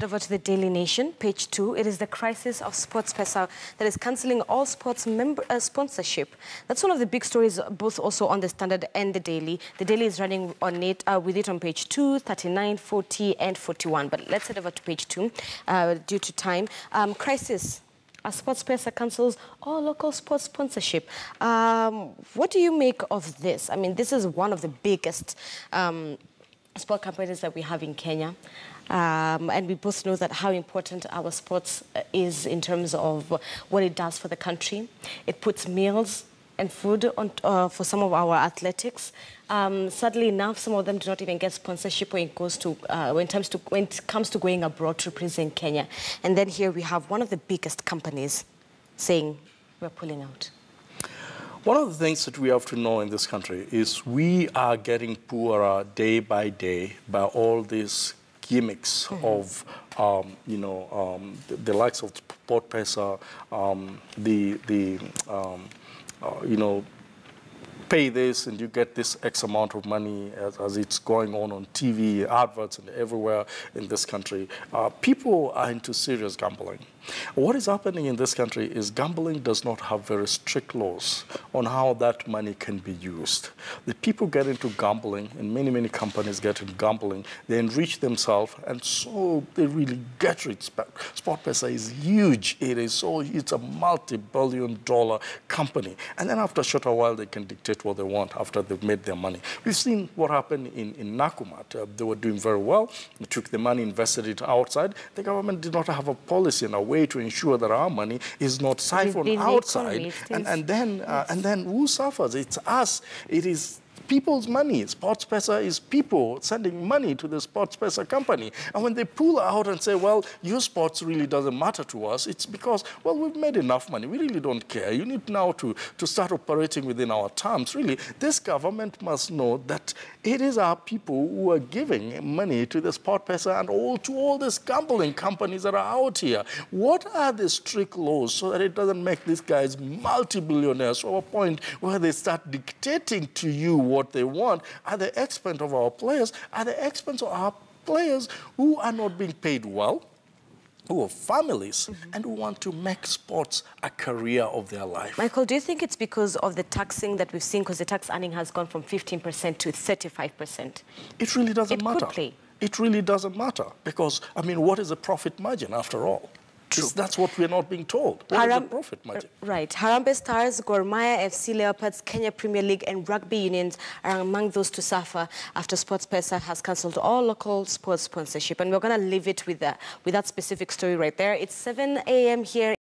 head over to the Daily Nation, page 2. It is the crisis of SportPesa that is cancelling all sports sponsorship. That's one of the big stories, both also on the Standard and the Daily. The Daily is running on it with it on page 2, 39, 40, and 41. But let's head over to page 2 due to time. Crisis. SportPesa cancels all local sports sponsorship. What do you make of this? I mean, this is one of the biggest sport companies that we have in Kenya. And we both know that how important our sports is in terms of what it does for the country. It puts meals and food on, for some of our athletics. Sadly enough, some of them do not even get sponsorship when it goes to when it comes to going abroad to represent Kenya. And then here we have one of the biggest companies saying we're pulling out. One of the things that we have to know in this country is we are getting poorer day by day by all these gimmicks of, the likes of SportPesa, pay this and you get this X amount of money as it's going on TV, adverts, and everywhere in this country. People are into serious gambling. What is happening in this country is gambling does not have very strict laws on how that money can be used. The people get into gambling, and many companies get into gambling. They enrich themselves, and so they really get rich. SportPesa is huge. It's a multi-billion-dollar company. And then after a short while, they can dictate what they want after they've made their money. We've seen what happened in Nakumatt. They were doing very well. They took the money, invested it outside. The government did not have a policy and a way to ensure that our money is not siphoned outside, and then who suffers? It's us. It is people's money. SportPesa is people sending money to the SportPesa company. And when they pull out and say, well, your sports really doesn't matter to us, it's because, well, we've made enough money. We really don't care. You need now to start operating within our terms. Really, this government must know that it is our people who are giving money to the SportPesa and to all these gambling companies that are out here. What are the strict laws so that it doesn't make these guys multi-billionaires to a point where they start dictating to you what they want at the expense of our players, at the expense of our players who are not being paid well, who have families, and who want to make sports a career of their life. Michael, do you think it's because of the taxing that we've seen, because the tax earning has gone from 15% to 35%? It really doesn't matter. Could play. It really doesn't matter because, I mean, what is the profit margin after all? That's what we're not being told. What is the profit margin? Right. Harambee Stars, Gor Mahia, FC Leopards, Kenya Premier League and rugby unions are among those to suffer after SportPesa has cancelled all local sports sponsorship. And we're going to leave it with that specific story right there. It's 7 a.m. here.